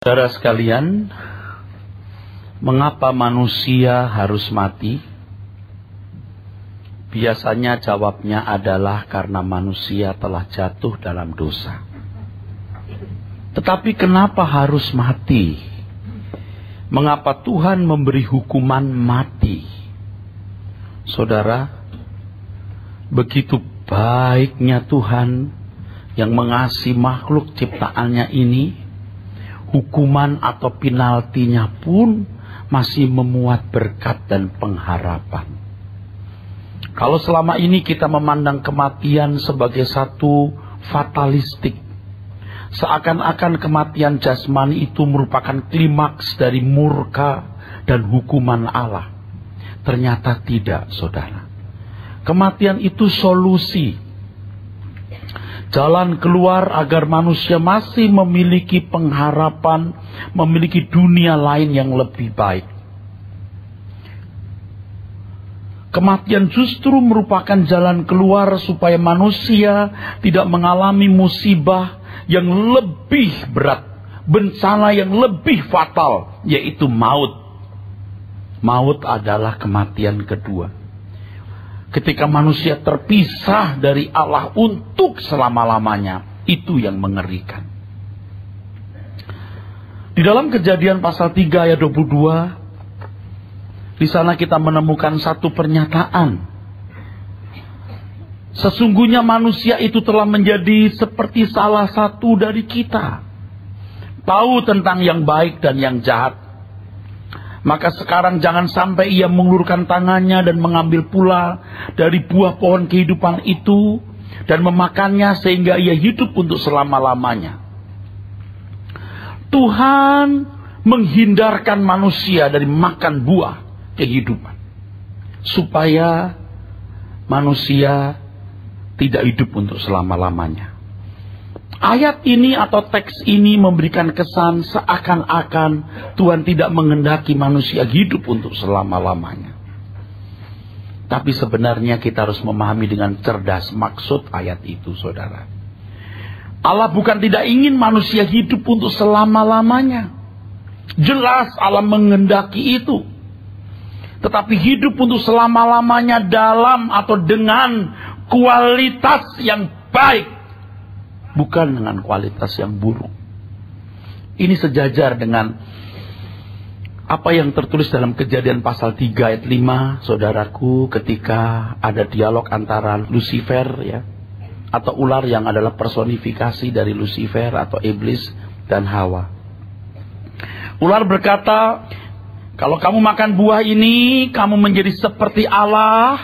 Saudara sekalian, mengapa manusia harus mati? Biasanya jawabnya adalah karena manusia telah jatuh dalam dosa. Tetapi kenapa harus mati? Mengapa Tuhan memberi hukuman mati? Saudara, begitu baiknya Tuhan yang mengasihi makhluk ciptaannya ini, hukuman atau penaltinya pun masih memuat berkat dan pengharapan. Kalau selama ini kita memandang kematian sebagai satu fatalistik, seakan-akan kematian jasmani itu merupakan klimaks dari murka dan hukuman Allah. Ternyata tidak, saudara. Kematian itu solusi, jalan keluar agar manusia masih memiliki pengharapan, memiliki dunia lain yang lebih baik. Kematian justru merupakan jalan keluar supaya manusia tidak mengalami musibah yang lebih berat, bencana yang lebih fatal, yaitu maut. Maut adalah kematian kedua. Ketika manusia terpisah dari Allah untuk selama-lamanya, itu yang mengerikan. Di dalam Kejadian pasal 3 ayat 22, di sana kita menemukan satu pernyataan. Sesungguhnya manusia itu telah menjadi seperti salah satu dari kita, tahu tentang yang baik dan yang jahat. Maka sekarang jangan sampai ia mengulurkan tangannya dan mengambil pula dari buah pohon kehidupan itu dan memakannya sehingga ia hidup untuk selama-lamanya. Tuhan menghindarkan manusia dari makan buah kehidupan, supaya manusia tidak hidup untuk selama-lamanya. Ayat ini atau teks ini memberikan kesan seakan-akan Tuhan tidak menghendaki manusia hidup untuk selama-lamanya. Tapi sebenarnya kita harus memahami dengan cerdas maksud ayat itu, saudara. Allah bukan tidak ingin manusia hidup untuk selama-lamanya. Jelas Allah menghendaki itu. Tetapi hidup untuk selama-lamanya dalam atau dengan kualitas yang baik, bukan dengan kualitas yang buruk. Ini sejajar dengan apa yang tertulis dalam Kejadian pasal 3 ayat 5, saudaraku, ketika ada dialog antara Lucifer, ya, atau ular yang adalah personifikasi dari Lucifer atau iblis, dan Hawa. Ular berkata, kalau kamu makan buah ini, kamu menjadi seperti Allah,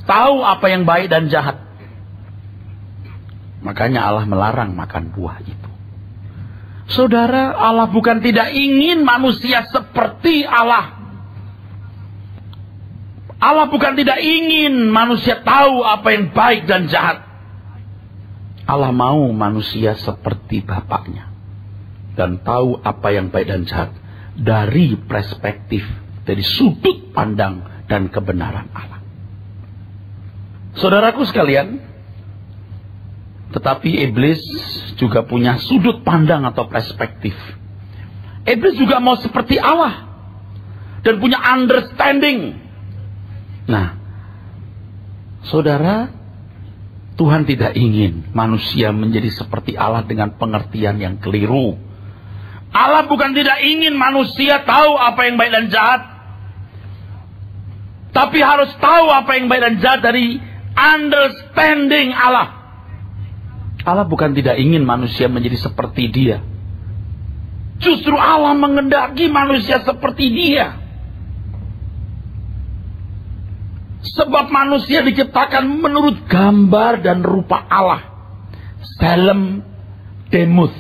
tahu apa yang baik dan jahat. Makanya Allah melarang makan buah itu. Saudara, Allah bukan tidak ingin manusia seperti Allah. Allah bukan tidak ingin manusia tahu apa yang baik dan jahat. Allah mau manusia seperti Bapaknya dan tahu apa yang baik dan jahat dari perspektif, dari sudut pandang dan kebenaran Allah. Saudaraku sekalian, tetapi iblis juga punya sudut pandang atau perspektif. Iblis juga mau seperti Allah dan punya understanding. Nah, saudara, Tuhan tidak ingin manusia menjadi seperti Allah dengan pengertian yang keliru. Allah bukan tidak ingin manusia tahu apa yang baik dan jahat, tapi harus tahu apa yang baik dan jahat dari understanding Allah. Allah bukan tidak ingin manusia menjadi seperti Dia. Justru Allah menghendaki manusia seperti Dia. Sebab manusia diciptakan menurut gambar dan rupa Allah. Tselem Demuth.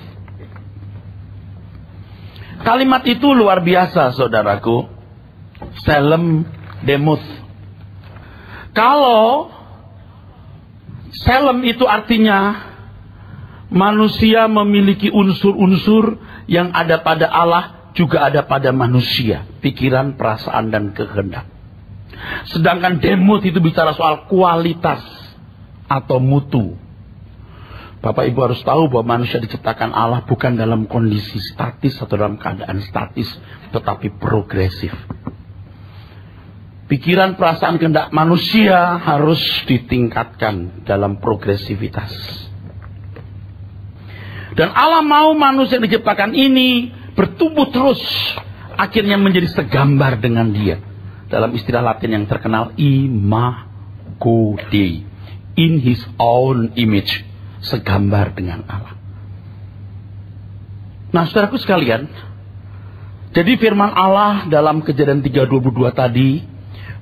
Kalimat itu luar biasa, saudaraku. Tselem Demuth. Kalau Tselem itu artinya manusia memiliki unsur-unsur yang ada pada Allah, juga ada pada manusia. Pikiran, perasaan, dan kehendak. Sedangkan Demuth itu bicara soal kualitas atau mutu. Bapak Ibu harus tahu bahwa manusia diciptakan Allah bukan dalam kondisi statis atau dalam keadaan statis, tetapi progresif. Pikiran, perasaan, kehendak manusia harus ditingkatkan dalam progresivitas. Dan Allah mau manusia yang diciptakan ini bertumbuh terus, akhirnya menjadi segambar dengan Dia. Dalam istilah Latin yang terkenal, imago Dei, in His own image, segambar dengan Allah. Nah, saudaraku sekalian, jadi firman Allah dalam Kejadian 3:22 tadi,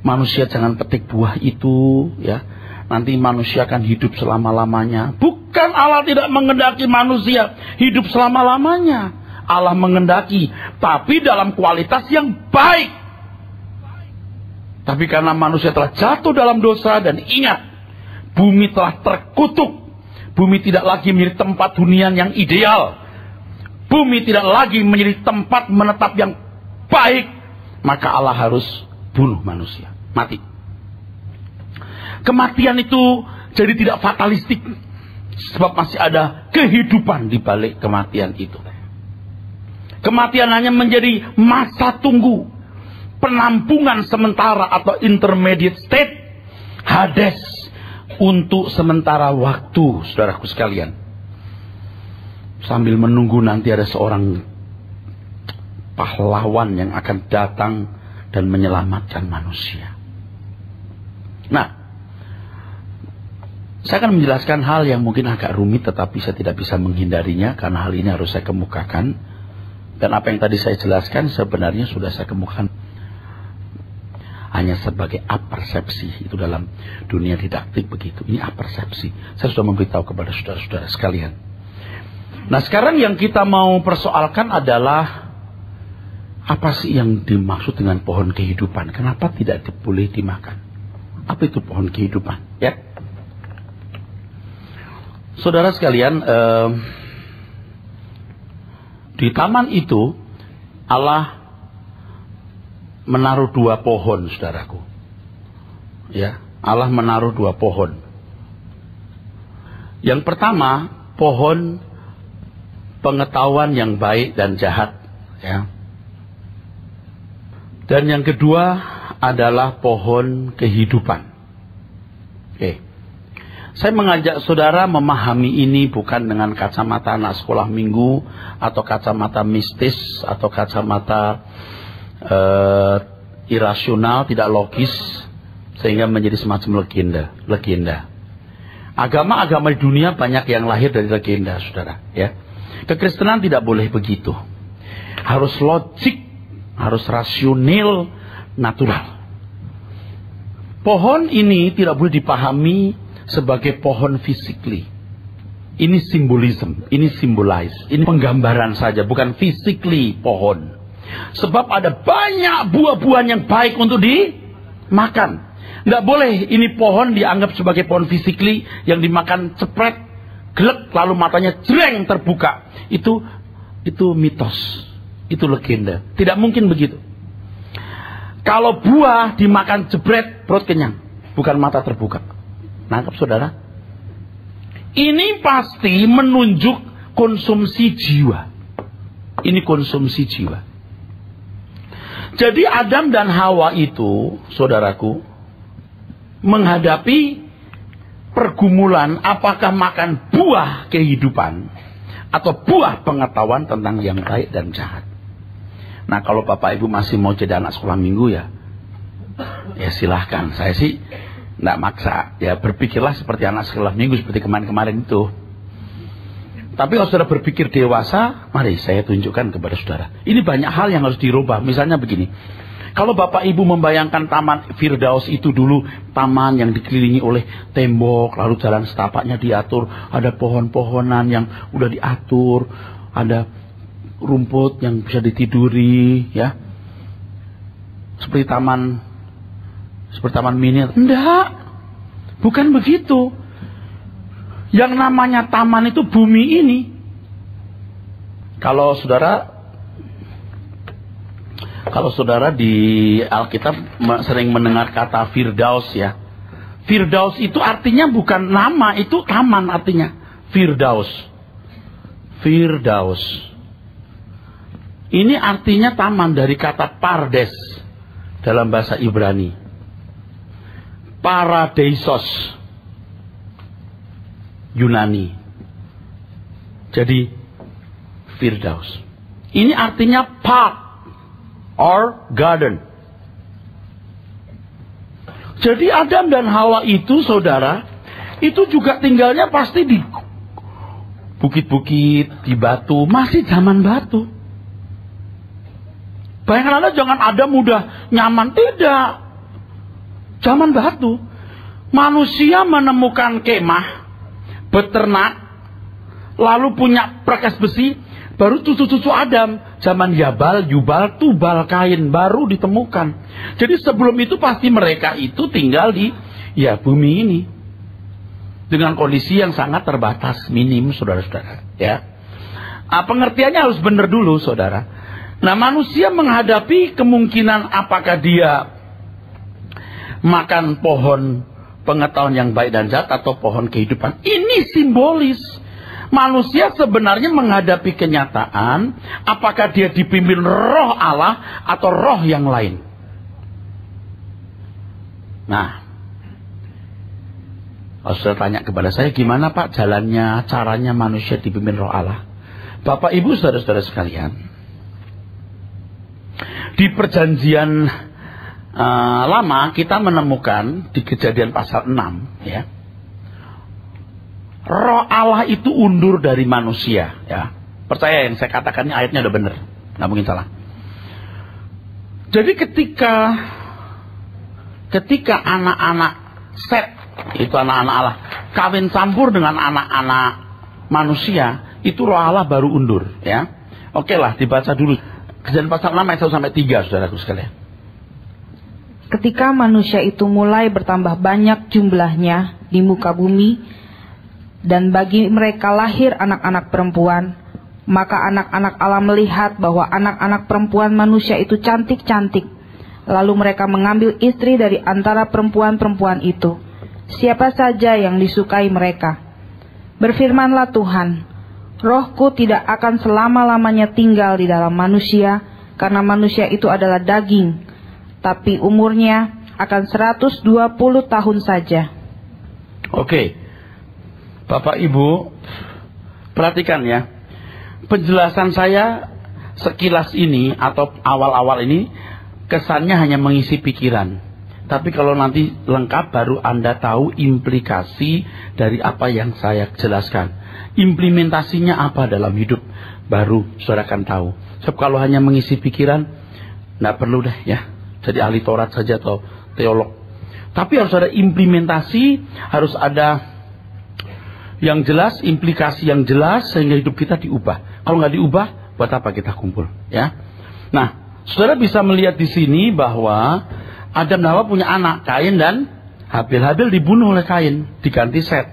manusia jangan petik buah itu, ya. Nanti manusia akan hidup selama-lamanya. Bukan Allah tidak menghendaki manusia hidup selama-lamanya. Allah menghendaki, tapi dalam kualitas yang baik. Tapi karena manusia telah jatuh dalam dosa, dan ingat, bumi telah terkutuk. Bumi tidak lagi menjadi tempat hunian yang ideal. Bumi tidak lagi menjadi tempat menetap yang baik. Maka Allah harus bunuh manusia. Mati. Kematian itu jadi tidak fatalistik. Sebab masih ada kehidupan di balik kematian itu. Kematian hanya menjadi masa tunggu. Penampungan sementara atau intermediate state. Hades. Untuk sementara waktu, saudaraku sekalian. Sambil menunggu nanti ada seorang pahlawan yang akan datang dan menyelamatkan manusia. Nah, saya akan menjelaskan hal yang mungkin agak rumit, tetapi saya tidak bisa menghindarinya karena hal ini harus saya kemukakan. Dan apa yang tadi saya jelaskan sebenarnya sudah saya kemukakan hanya sebagai apersepsi. Itu dalam dunia didaktik begitu. Ini apersepsi. Saya sudah memberitahu kepada saudara-saudara sekalian. Nah, sekarang yang kita mau persoalkan adalah apa sih yang dimaksud dengan pohon kehidupan? Kenapa tidak boleh dimakan? Apa itu pohon kehidupan? Ya, saudara sekalian, di taman itu Allah menaruh 2 pohon, saudaraku. Ya, Allah menaruh 2 pohon. Yang pertama, pohon pengetahuan yang baik dan jahat, ya. Dan yang kedua adalah pohon kehidupan. Oke. Saya mengajak saudara memahami ini bukan dengan kacamata anak sekolah minggu, atau kacamata mistis, atau kacamata irasional, tidak logis, sehingga menjadi semacam legenda. Agama-agama di dunia banyak yang lahir dari legenda, saudara. Ya, kekristenan tidak boleh begitu. Harus logik, harus rasional, natural. Pohon ini tidak boleh dipahami sebagai pohon physically. Ini simbolisme, ini symbolize, ini penggambaran saja, bukan physically pohon. Sebab ada banyak buah-buahan yang baik untuk dimakan. Nggak boleh ini pohon dianggap sebagai pohon physically yang dimakan cepret, gelek, lalu matanya jreng terbuka. Itu mitos, itu legenda. Tidak mungkin begitu. Kalau buah dimakan jebret, perut kenyang, bukan mata terbuka. Nangkep, saudara? Ini pasti menunjuk konsumsi jiwa. Ini konsumsi jiwa. Jadi Adam dan Hawa itu, saudaraku, menghadapi pergumulan apakah makan buah kehidupan atau buah pengetahuan tentang yang baik dan jahat. Nah, kalau Bapak Ibu masih mau jadi anak sekolah minggu, ya silahkan. Saya sih nggak maksa. Ya, berpikirlah seperti anak sekolah minggu seperti kemarin-kemarin itu. Tapi kalau saudara berpikir dewasa, mari saya tunjukkan kepada saudara. Ini banyak hal yang harus dirubah. Misalnya begini. Kalau Bapak Ibu membayangkan taman Firdaus itu dulu taman yang dikelilingi oleh tembok, lalu jalan setapaknya diatur, ada pohon-pohonan yang udah diatur, ada rumput yang bisa ditiduri, ya. Seperti taman mini. Enggak. Bukan begitu. Yang namanya taman itu bumi ini. Kalau saudara di Alkitab sering mendengar kata Firdaus, ya. Firdaus itu artinya bukan nama, itu taman artinya. Firdaus. Firdaus. Ini artinya taman, dari kata pardes dalam bahasa Ibrani. Paradeisos Yunani. Jadi Firdaus. Ini artinya park or garden. Jadi Adam dan Hawa itu, saudara, itu juga tinggalnya pasti di bukit-bukit, di batu, masih zaman batu. Bayangkan Anda, jangan Adam mudah nyaman, tidak. Zaman batu. Manusia menemukan kemah, beternak, lalu punya perkas besi, baru cucu-cucu Adam. Zaman Yabal, Yubal, Tubal, Kain baru ditemukan. Jadi sebelum itu pasti mereka itu tinggal di bumi ini. Dengan kondisi yang sangat terbatas, minim, saudara-saudara. Ya. Pengertiannya harus benar dulu, saudara. Nah, manusia menghadapi kemungkinan apakah dia makan pohon pengetahuan yang baik dan jahat atau pohon kehidupan. Ini simbolis. Manusia sebenarnya menghadapi kenyataan apakah dia dipimpin roh Allah atau roh yang lain. Nah, kalau sudah tanya kepada saya, gimana Pak jalannya, caranya manusia dipimpin roh Allah? Bapak Ibu saudara-saudara sekalian, di perjanjian lama kita menemukan di Kejadian pasal 6, ya, roh Allah itu undur dari manusia, ya. Percaya yang saya katakan, ini ayatnya udah benar, nggak mungkin salah. Jadi ketika anak-anak Set, itu anak-anak Allah, kawin campur dengan anak-anak manusia, itu roh Allah baru undur, ya. Oke lah, dibaca dulu Kejadian pasal 6 ayat 1 sampai 3, saudaraku sekalian. Ketika manusia itu mulai bertambah banyak jumlahnya di muka bumi, dan bagi mereka lahir anak-anak perempuan, maka anak-anak Allah melihat bahwa anak-anak perempuan manusia itu cantik-cantik. Lalu mereka mengambil istri dari antara perempuan-perempuan itu, siapa saja yang disukai mereka. Berfirmanlah Tuhan, Rohku tidak akan selama-lamanya tinggal di dalam manusia, karena manusia itu adalah daging, tapi umurnya akan 120 tahun saja. Oke, Bapak Ibu, perhatikan ya. Penjelasan saya sekilas ini atau awal-awal ini kesannya hanya mengisi pikiran. Tapi kalau nanti lengkap baru Anda tahu implikasi dari apa yang saya jelaskan. Implementasinya apa dalam hidup, baru saudara akan tahu. Sebab kalau hanya mengisi pikiran, nggak perlu deh ya jadi ahli Taurat saja atau teolog. Tapi harus ada implementasi, harus ada yang jelas, implikasi yang jelas sehingga hidup kita diubah. Kalau nggak diubah, buat apa kita kumpul? Ya. Nah, saudara bisa melihat di sini bahwa Adam dan Hawa punya anak, Kain dan Habil. Habil dibunuh oleh Kain, diganti Set.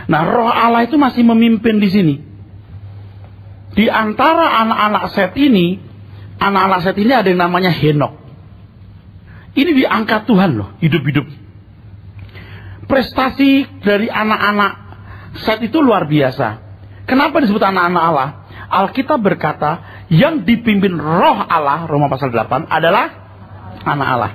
Nah, roh Allah itu masih memimpin di sini. Di antara anak-anak Set ini ada yang namanya Henok. Ini diangkat Tuhan loh, hidup-hidup. Prestasi dari anak-anak Set itu luar biasa. Kenapa disebut anak-anak Allah? Alkitab berkata, yang dipimpin roh Allah, Roma pasal 8, adalah anak Allah.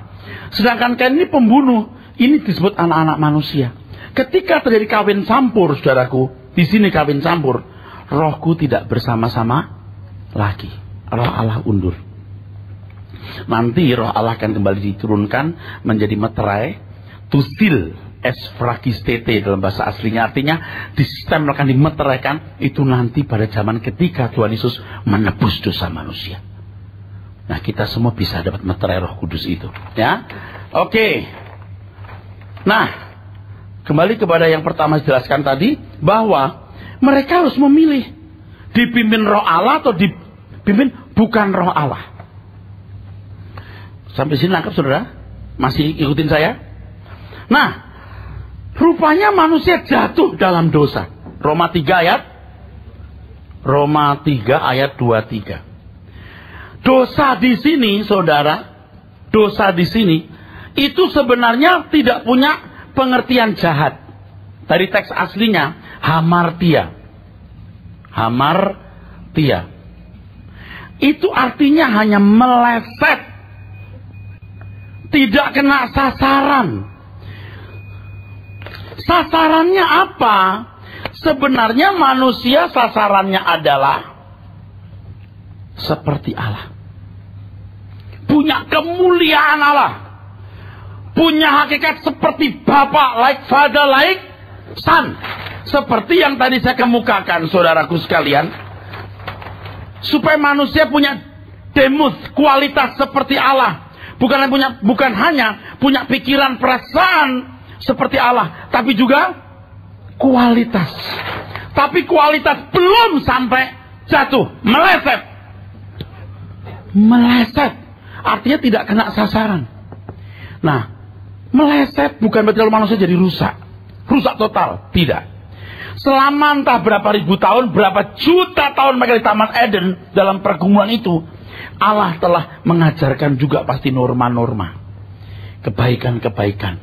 Sedangkan Kain ini pembunuh, ini disebut anak-anak manusia. Ketika terjadi kawin campur, saudaraku, di sini kawin campur, rohku tidak bersama-sama lagi. Roh Allah undur. Nanti roh Allah akan kembali diturunkan menjadi meterai, tusil, esfrakistete dalam bahasa aslinya, artinya distemmelkan, dimeteraikan, itu nanti pada zaman ketika Tuhan Yesus menebus dosa manusia. Nah, kita semua bisa dapat meterai Roh Kudus itu, ya. Oke. Nah, kembali kepada yang pertama dijelaskan tadi, bahwa mereka harus memilih dipimpin roh Allah atau dipimpin bukan roh Allah. Sampai sini nangkep, saudara? Masih ikutin saya? Nah, rupanya manusia jatuh dalam dosa. Roma 3 ayat 23. Dosa di sini, saudara, dosa di sini itu sebenarnya tidak punya pengertian jahat. Dari teks aslinya, hamartia. Hamartia. Itu artinya hanya meleset. Tidak kena sasaran. Sasarannya apa? Sebenarnya manusia sasarannya adalah seperti Allah. Punya kemuliaan Allah. Punya hakikat seperti Bapa, like Father, like Son. Seperti yang tadi saya kemukakan, saudaraku sekalian. Supaya manusia punya demus, kualitas seperti Allah. Bukan hanya punya pikiran, perasaan seperti Allah, tapi juga kualitas. Tapi kualitas belum sampai jatuh, meleset. Meleset, artinya tidak kena sasaran. Nah, meleset bukan berarti kalau manusia jadi rusak. Rusak total, tidak. Selama entah berapa ribu tahun, berapa juta tahun mereka di Taman Eden, dalam pergumulan itu, Allah telah mengajarkan juga pasti norma-norma. Kebaikan-kebaikan.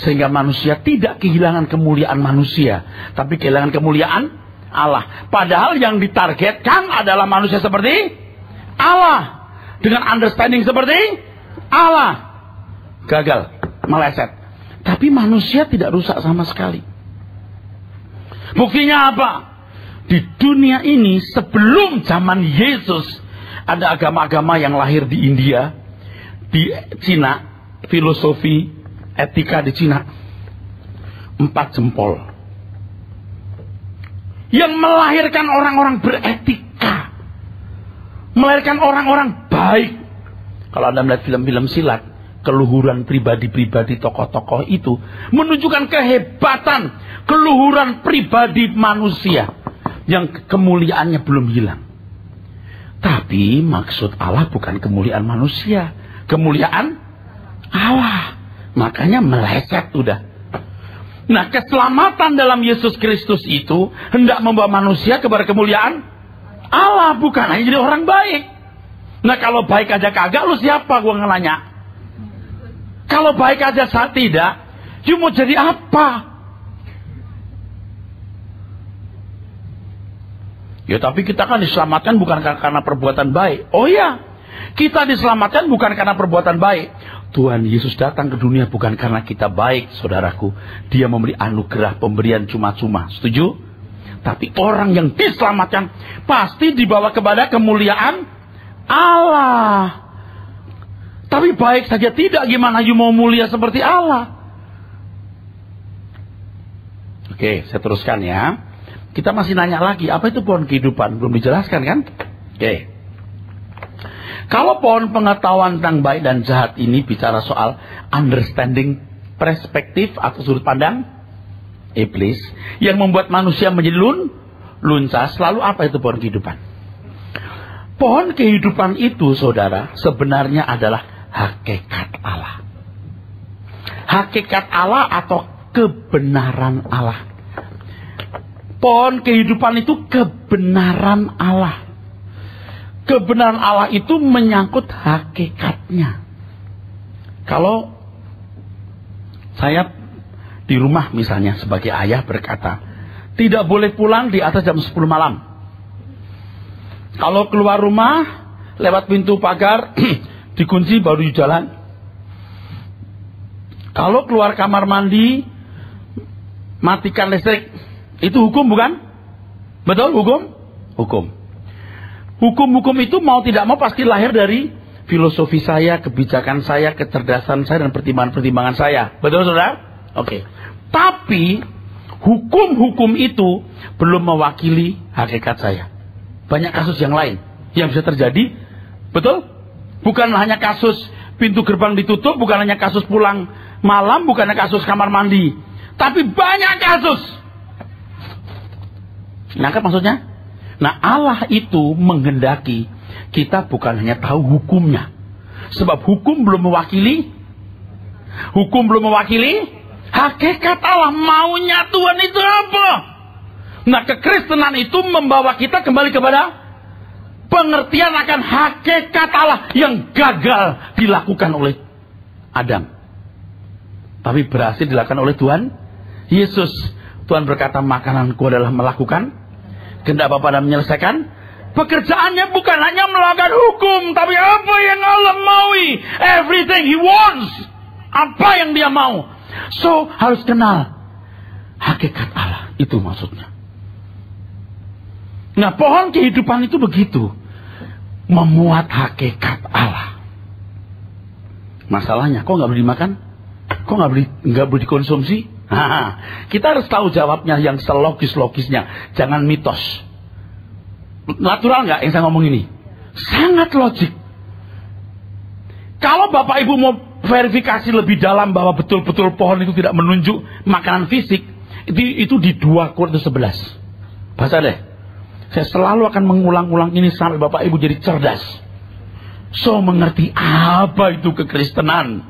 Sehingga manusia tidak kehilangan kemuliaan manusia, tapi kehilangan kemuliaan Allah. Padahal yang ditargetkan adalah manusia seperti Allah. Dengan understanding seperti Allah. Gagal, meleset. Tapi manusia tidak rusak sama sekali. Buktinya apa? Di dunia ini sebelum zaman Yesus, ada agama-agama yang lahir di India, di Cina, filosofi, etika di Cina. 4 jempol. Yang melahirkan orang-orang beretika. Melahirkan orang-orang baik. Kalau Anda melihat film-film silat, keluhuran pribadi-pribadi tokoh-tokoh itu menunjukkan kehebatan, keluhuran pribadi manusia yang kemuliaannya belum hilang. Tapi maksud Allah bukan kemuliaan manusia, kemuliaan Allah. Makanya meleset udah. Nah, keselamatan dalam Yesus Kristus itu hendak membawa manusia kepada kemuliaan Allah, bukan hanya jadi orang baik. Nah, kalau baik aja kagak, lu siapa gua nanya? Kalau baik aja saat tidak, you mau jadi apa? Ya, tapi kita kan diselamatkan bukan karena perbuatan baik. Oh ya, kita diselamatkan bukan karena perbuatan baik. Tuhan Yesus datang ke dunia bukan karena kita baik, saudaraku. Dia memberi anugerah, pemberian cuma-cuma. Setuju? Tapi orang yang diselamatkan pasti dibawa kepada kemuliaan Allah. Tapi baik saja tidak, gimana you mau mulia seperti Allah? Oke, saya teruskan ya. Kita masih nanya lagi, apa itu pohon kehidupan? Belum dijelaskan kan? Oke. Kalau pohon pengetahuan tentang baik dan jahat ini bicara soal understanding, perspektif atau sudut pandang iblis yang membuat manusia menjadi luncas. Lalu apa itu pohon kehidupan? Pohon kehidupan itu, saudara, sebenarnya adalah hakikat Allah. Hakikat Allah atau kebenaran Allah. Pohon kehidupan itu kebenaran Allah. Kebenaran Allah itu menyangkut hakikatnya. Kalau saya di rumah misalnya sebagai ayah berkata, tidak boleh pulang di atas jam 10 malam. Kalau keluar rumah, lewat pintu pagar, dikunci baru jalan. Kalau keluar kamar mandi, matikan listrik. Itu hukum bukan? Betul hukum? Hukum. Hukum-hukum itu mau tidak mau pasti lahir dari filosofi saya, kebijakan saya, kecerdasan saya, dan pertimbangan-pertimbangan saya. Betul, saudara? Oke. Tapi hukum-hukum itu belum mewakili hakikat saya. Banyak kasus yang lain yang bisa terjadi. Betul? Bukan hanya kasus pintu gerbang ditutup, bukan hanya kasus pulang malam, bukan hanya kasus kamar mandi. Tapi banyak kasus. Nangkep maksudnya? Nah, Allah itu menghendaki kita bukan hanya tahu hukumnya. Sebab hukum belum mewakili hakikat Allah. Maunya Tuhan itu apa? Nah, kekristenan itu membawa kita kembali kepada pengertian akan hakikat Allah yang gagal dilakukan oleh Adam. Tapi berhasil dilakukan oleh Tuhan Yesus. Tuhan berkata, makananku adalah melakukan kehendak Bapa dan menyelesaikan pekerjaannya. Bukan hanya melakukan hukum, tapi apa yang Allah maui. Everything He wants. Apa yang Dia mau. So, harus kenal hakikat Allah. Itu maksudnya. Nah, pohon kehidupan itu begitu. Memuat hakikat Allah. Masalahnya, kok nggak boleh dimakan? Kok nggak boleh dikonsumsi? Kita harus tahu jawabnya yang selogis-logisnya. Jangan mitos. Natural nggak yang saya ngomong ini? Sangat logik. Kalau Bapak Ibu mau verifikasi lebih dalam bahwa betul-betul pohon itu tidak menunjuk makanan fisik, itu di 2 Korintus 11. Baca deh. Saya selalu akan mengulang-ulang ini sampai Bapak Ibu jadi cerdas. So mengerti apa itu kekristenan.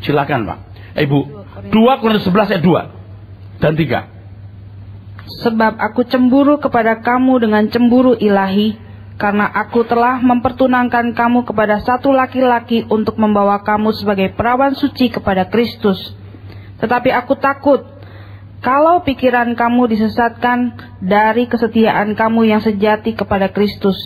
Silakan Pak. Ibu. 2 Korintus 11 ayat 2 dan 3. Sebab aku cemburu kepada kamu dengan cemburu ilahi, karena aku telah mempertunangkan kamu kepada satu laki-laki untuk membawa kamu sebagai perawan suci kepada Kristus. Tetapi aku takut kalau pikiran kamu disesatkan dari kesetiaan kamu yang sejati kepada Kristus,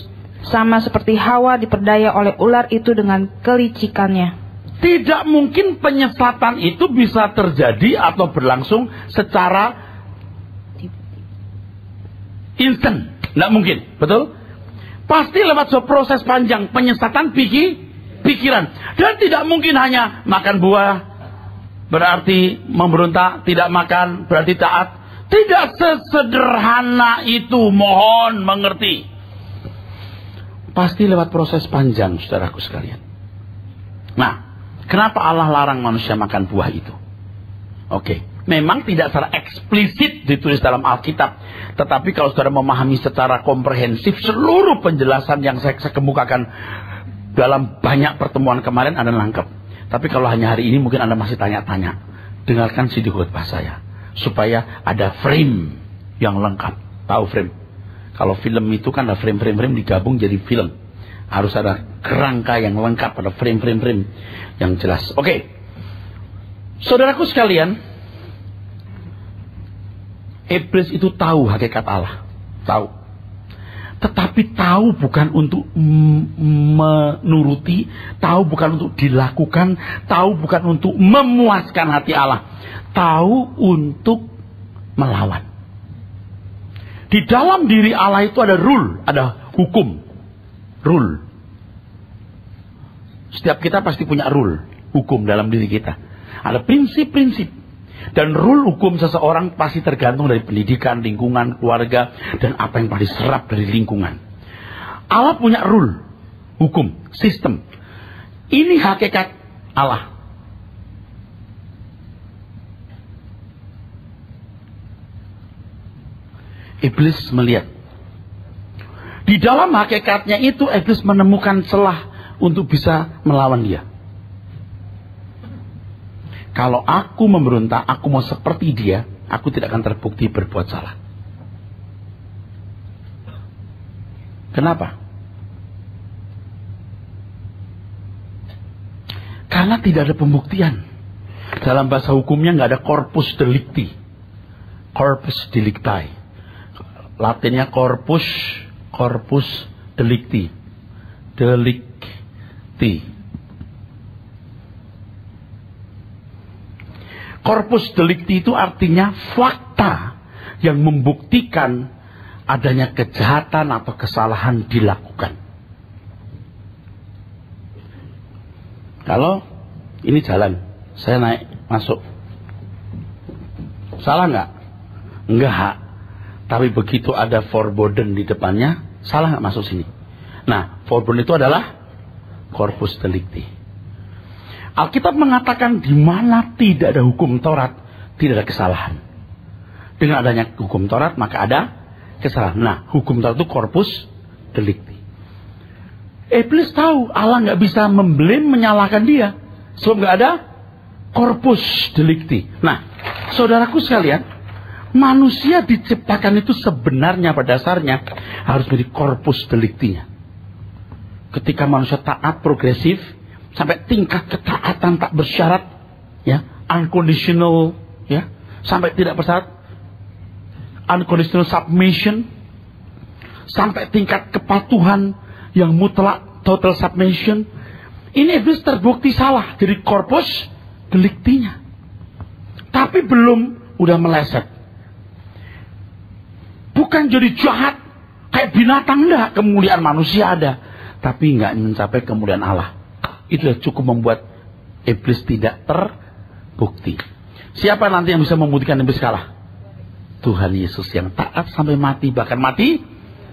sama seperti Hawa diperdaya oleh ular itu dengan kelicikannya. Tidak mungkin penyesatan itu bisa terjadi atau berlangsung secara instan. Tidak mungkin, betul? Pasti lewat sebuah proses panjang penyesatan pikiran. Dan tidak mungkin hanya makan buah berarti memberontak, tidak makan berarti taat. Tidak sesederhana itu, mohon mengerti. Pasti lewat proses panjang, saudaraku sekalian. Nah, kenapa Allah larang manusia makan buah itu? Oke, memang tidak secara eksplisit ditulis dalam Alkitab. Tetapi kalau saudara memahami secara komprehensif seluruh penjelasan yang saya kemukakan dalam banyak pertemuan kemarin, Anda lengkap. Tapi kalau hanya hari ini mungkin Anda masih tanya-tanya. Dengarkan CD khotbah saya. Supaya ada frame yang lengkap. Tahu frame? Kalau film itu kan ada frame-frame digabung jadi film. Harus ada kerangka yang lengkap, ada frame-frame yang jelas. Oke. Saudaraku sekalian, iblis itu tahu hakikat Allah. Tahu. Tetapi tahu bukan untuk menuruti, tahu bukan untuk dilakukan, tahu bukan untuk memuaskan hati Allah. Tahu untuk melawan. Di dalam diri Allah itu ada rule, ada hukum. Rule. Setiap kita pasti punya rule, hukum dalam diri kita. Ada prinsip-prinsip. Dan rule hukum seseorang pasti tergantung dari pendidikan, lingkungan, keluarga, dan apa yang paling serap dari lingkungan. Allah punya rule, hukum, sistem. Ini hakikat Allah. Iblis melihat. Di dalam hakikatnya itu, iblis menemukan celah untuk bisa melawan dia. Kalau aku memberontak, aku mau seperti dia, aku tidak akan terbukti berbuat salah. Kenapa? Karena tidak ada pembuktian. Dalam bahasa hukumnya nggak ada corpus delicti. Corpus delicti. Latinnya corpus delicti. Delicti. Corpus delicti itu artinya fakta yang membuktikan adanya kejahatan atau kesalahan dilakukan. Kalau ini jalan, saya naik masuk, salah nggak? Enggak. Tapi begitu ada forbidden di depannya, salah nggak masuk sini? Nah, forbidden itu adalah corpus delicti. Alkitab mengatakan di mana tidak ada hukum Taurat, tidak ada kesalahan. Dengan adanya hukum Taurat, maka ada kesalahan. Nah, hukum Taurat itu corpus delicti. Iblis tahu Allah nggak bisa memblame, menyalahkan dia, sebab nggak ada corpus delicti. Nah, saudaraku sekalian, manusia diciptakan itu sebenarnya pada dasarnya harus menjadi corpus delictinya. Ketika manusia taat, progresif, sampai tingkat ketaatan tak bersyarat, ya, unconditional, ya, sampai tidak bersyarat, unconditional submission, sampai tingkat kepatuhan yang mutlak, total submission. Ini iblis terbukti salah, jadi corpus delictinya. Tapi belum, udah meleset. Bukan jadi jahat kayak binatang, enggak. Kemuliaan manusia ada, tapi enggak mencapai kemuliaan Allah. Itu cukup membuat iblis tidak terbukti. Siapa nanti yang bisa membuktikan iblis kalah? Tuhan Yesus yang taat sampai mati, bahkan mati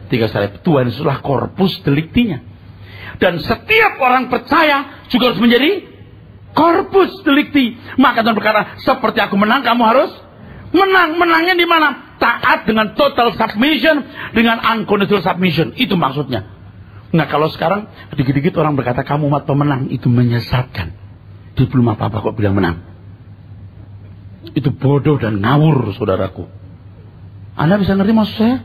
3 kali. Tuhan Yesuslah korpus deliktinya. Dan setiap orang percaya juga harus menjadi korpus delikti. Maka Tuhan berkata, seperti aku menang, kamu harus menang. Menangnya di mana? Taat dengan total submission, dengan unconditional submission. Itu maksudnya. Nah, kalau sekarang dikit-dikit orang berkata kamu umat pemenang, itu menyesatkan. Dia belum apa-apa kok bilang menang. Itu bodoh dan ngawur, saudaraku. Anda bisa ngerti maksud saya?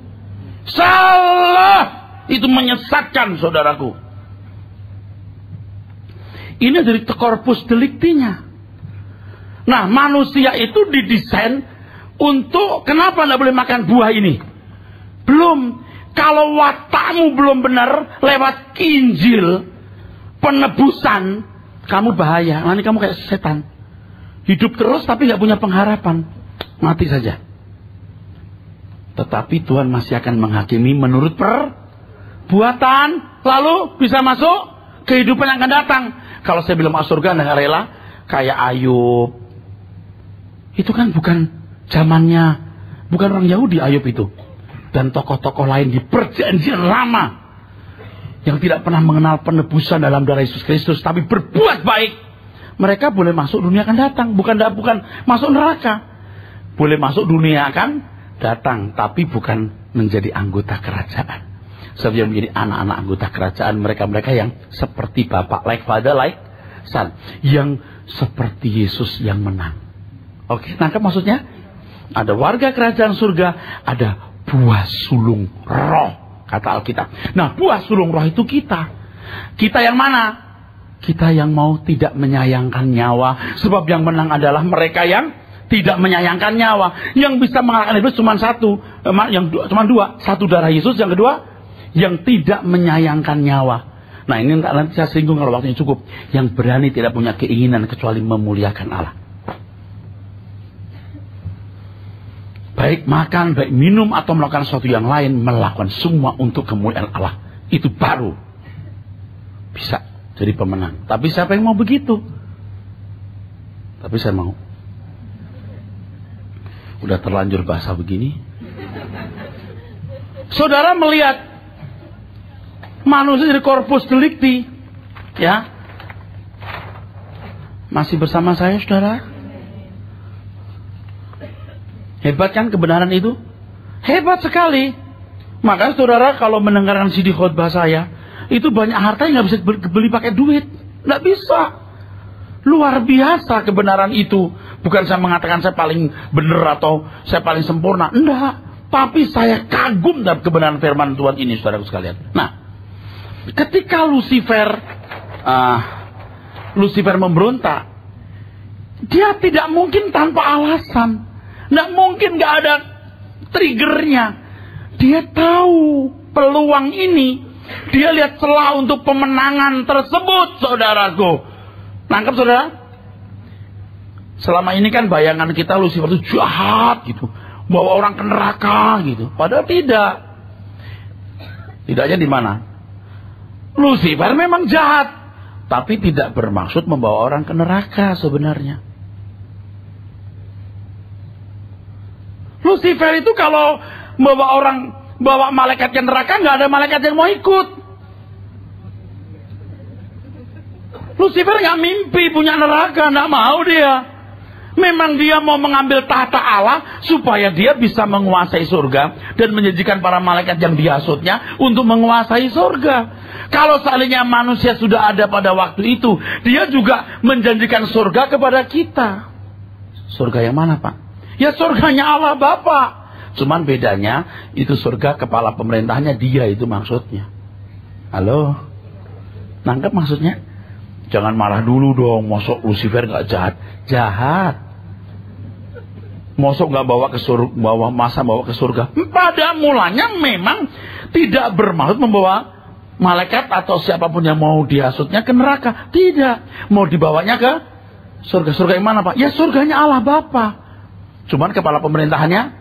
Salah! Itu menyesatkan, saudaraku. Ini dari korpus deliktinya. Nah, manusia itu didesain untuk, kenapa tidak boleh makan buah ini? Belum. Kalau watakmu belum benar, lewat Injil, penebusan, kamu bahaya. Nanti kamu kayak setan. Hidup terus tapi gak punya pengharapan. Mati saja. Tetapi Tuhan masih akan menghakimi menurut perbuatan. Lalu bisa masuk kehidupan yang akan datang. Kalau saya bilang masuk surga nggak rela, kayak Ayub. Itu kan bukan zamannya, bukan orang Yahudi Ayub itu. Dan tokoh-tokoh lain di perjanjian lama yang tidak pernah mengenal penebusan dalam darah Yesus Kristus, tapi berbuat baik. Mereka boleh masuk dunia akan datang, bukan masuk neraka. Boleh masuk dunia akan datang, tapi bukan menjadi anggota kerajaan. Sebab yang menjadi anak-anak anggota kerajaan, mereka-mereka yang seperti Bapak, like Father, like Son, yang seperti Yesus yang menang. Oke, nangkap maksudnya? Ada warga kerajaan surga, ada buah sulung roh, kata Alkitab. Nah, buah sulung roh itu kita. Kita yang mana? Kita yang mau tidak menyayangkan nyawa. Sebab yang menang adalah mereka yang tidak menyayangkan nyawa. Yang bisa mengalahkan iblis cuma satu, cuma dua. Satu darah Yesus, yang kedua yang tidak menyayangkan nyawa. Nah, ini nanti saya singgung kalau waktunya cukup. Yang berani tidak punya keinginan kecuali memuliakan Allah. Baik makan, baik minum atau melakukan sesuatu yang lain, melakukan semua untuk kemuliaan Allah. Itu baru bisa jadi pemenang. Tapi siapa yang mau begitu? Tapi saya mau. Udah terlanjur bahasa begini. Saudara melihat manusia jadi korpus delikti, ya. Masih bersama saya, saudara? Hebat kan kebenaran itu? Hebat sekali. Maka saudara kalau mendengarkan CD khotbah saya, itu banyak harta yang gak bisa beli pakai duit. Gak bisa. Luar biasa kebenaran itu. Bukan saya mengatakan saya paling benar atau saya paling sempurna. Enggak. Tapi saya kagum dalam kebenaran firman Tuhan ini, saudaraku sekalian. Nah, ketika Lucifer memberontak, dia tidak mungkin tanpa alasan. Tidak mungkin gak ada triggernya. Dia tahu peluang ini. Dia lihat celah untuk pemenangan tersebut, saudaraku. Nangkep, saudara? Selama ini kan bayangan kita Lucifer itu jahat gitu, bawa orang ke neraka gitu. Padahal tidak. Tidaknya di mana? Lucifer memang jahat, tapi tidak bermaksud membawa orang ke neraka sebenarnya. Lucifer itu kalau bawa malaikat ke neraka, nggak ada malaikat yang mau ikut. Lucifer nggak mimpi punya neraka, nggak mau dia. Memang dia mau mengambil tahta Allah supaya dia bisa menguasai surga dan menjanjikan para malaikat yang dihasutnya untuk menguasai surga. Kalau seandainya manusia sudah ada pada waktu itu, dia juga menjanjikan surga kepada kita. Surga yang mana, Pak? Ya surganya Allah Bapa. Cuman bedanya itu surga kepala pemerintahnya dia, itu maksudnya. Halo? Nangkep maksudnya? Jangan marah dulu dong, masuk Lucifer gak jahat. Jahat. Mosok nggak bawa ke surga, bawa ke surga. Pada mulanya memang tidak bermaksud membawa malaikat atau siapapun yang mau dihasutnya ke neraka. Tidak. Mau dibawanya ke surga. Surga yang mana, Pak? Ya surganya Allah Bapa. Cuman kepala pemerintahannya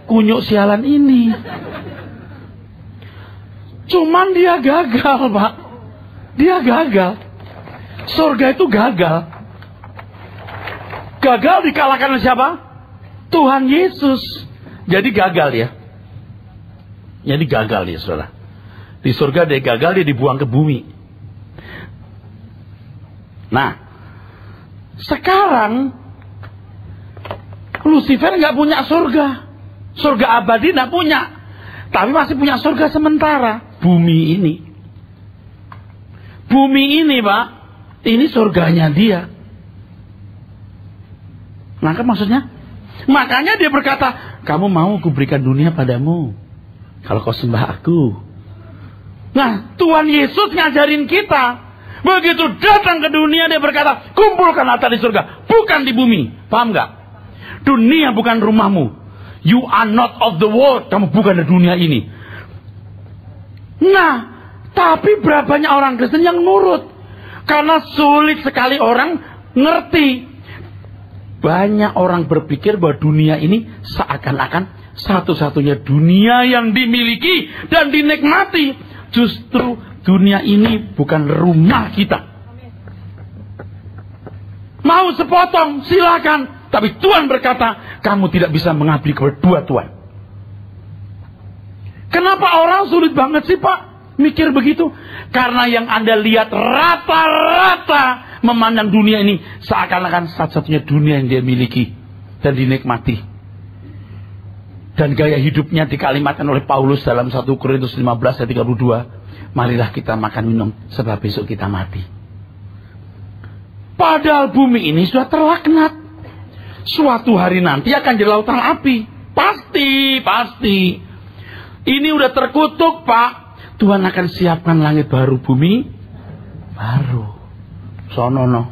kunyuk sialan ini. Cuman dia gagal, Pak. Dia gagal. Surga itu gagal. Gagal dikalahkan oleh siapa? Tuhan Yesus. Jadi gagal ya. Jadi gagal ya, saudara. Di surga dia gagal, dia dibuang ke bumi. Nah, sekarang Lucifer nggak punya surga. Surga abadi nggak punya. Tapi masih punya surga sementara. Bumi ini. Bumi ini, Pak. Ini surganya dia. Nah, kan maksudnya? Makanya dia berkata, kamu mau kuberikan dunia padamu kalau kau sembah aku. Nah, Tuhan Yesus ngajarin kita. Begitu datang ke dunia, dia berkata, kumpulkan harta di surga, bukan di bumi. Paham gak? Dunia bukan rumahmu. You are not of the world. Kamu bukan dari dunia ini. Nah, tapi berapa banyak orang Kristen yang nurut. Karena sulit sekali orang ngerti. Banyak orang berpikir bahwa dunia ini seakan-akan satu-satunya dunia yang dimiliki dan dinikmati. Justru dunia ini bukan rumah kita. Mau sepotong, silakan. Tapi Tuhan berkata, kamu tidak bisa mengabdi kepada dua Tuhan. Kenapa orang sulit banget sih, Pak? Mikir begitu. Karena yang Anda lihat rata-rata memandang dunia ini seakan-akan satu-satunya dunia yang dia miliki dan dinikmati. Dan gaya hidupnya dikalimatkan oleh Paulus dalam 1 Korintus 15 ayat 32. Marilah kita makan minum sebab besok kita mati. Padahal bumi ini sudah terlaknat. Suatu hari nanti akan jadi lautan api. Pasti. Ini udah terkutuk, Pak. Tuhan akan siapkan langit baru, bumi baru. Sonono.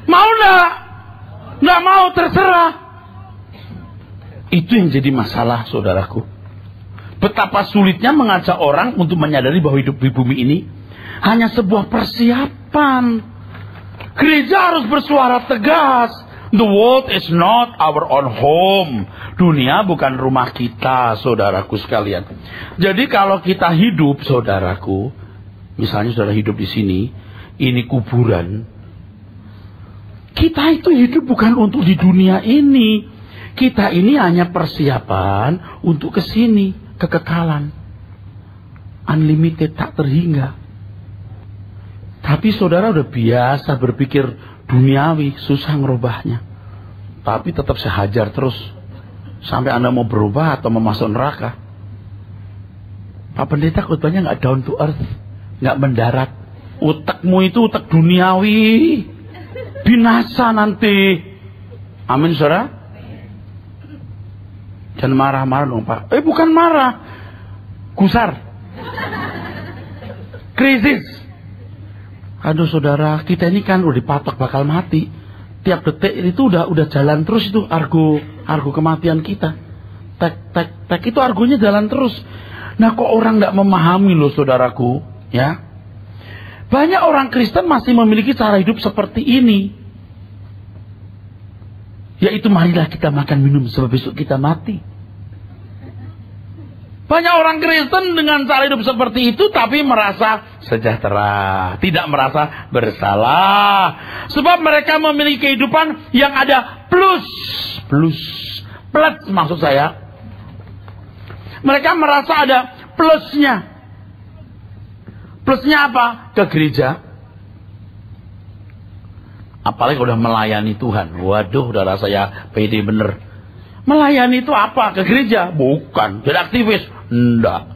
Mau enggak? Enggak mau, terserah. Itu yang jadi masalah, saudaraku. Betapa sulitnya mengajak orang untuk menyadari bahwa hidup di bumi ini hanya sebuah persiapan. Gereja harus bersuara tegas. The world is not our own home. Dunia bukan rumah kita, saudaraku sekalian. Jadi kalau kita hidup, saudaraku, misalnya saudara hidup di sini, ini kuburan. Kita itu hidup bukan untuk di dunia ini. Kita ini hanya persiapan untuk ke sini, kekekalan. Unlimited, tak terhingga. Tapi saudara udah biasa berpikir duniawi, susah ngerubahnya. Tapi tetap saya hajar terus. Sampai Anda mau berubah atau mau masuk neraka. Pak Pendeta khotbahnya gak down to earth. Gak mendarat. Utakmu itu utak duniawi. Binasa nanti. Amin, saudara? Jangan marah-marah dong, Pak. Bukan marah. Gusar. Krisis. Aduh, saudara, kita ini kan udah dipatok bakal mati. Tiap detik itu udah jalan terus itu argo kematian kita. Tek itu argonya jalan terus. Nah, kok orang nggak memahami loh, saudaraku, ya? Banyak orang Kristen masih memiliki cara hidup seperti ini. Yaitu marilah kita makan minum sebab besok kita mati. Banyak orang Kristen dengan cara hidup seperti itu tapi merasa sejahtera, tidak merasa bersalah. Sebab mereka memiliki kehidupan yang ada plus maksud saya. Mereka merasa ada plusnya. Plusnya apa? Ke gereja. Apalagi udah melayani Tuhan. Waduh, udah rasanya pede bener. Melayani itu apa? Ke gereja? Bukan. Jadi aktivis? Enggak.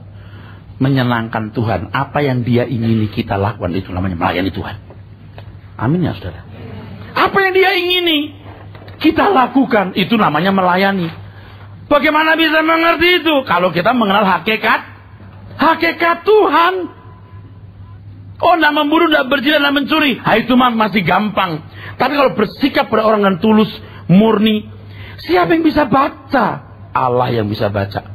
Menyenangkan Tuhan. Apa yang dia ingini kita lakukan itu namanya melayani Tuhan. Amin ya, saudara. Apa yang dia ingini kita lakukan itu namanya melayani. Bagaimana bisa mengerti itu? Kalau kita mengenal hakikat Tuhan. Oh, tidak membunuh, tidak berzina, tidak mencuri. Itu masih gampang. Tapi kalau bersikap pada orang yang tulus, murni, siapa yang bisa baca? Allah yang bisa baca.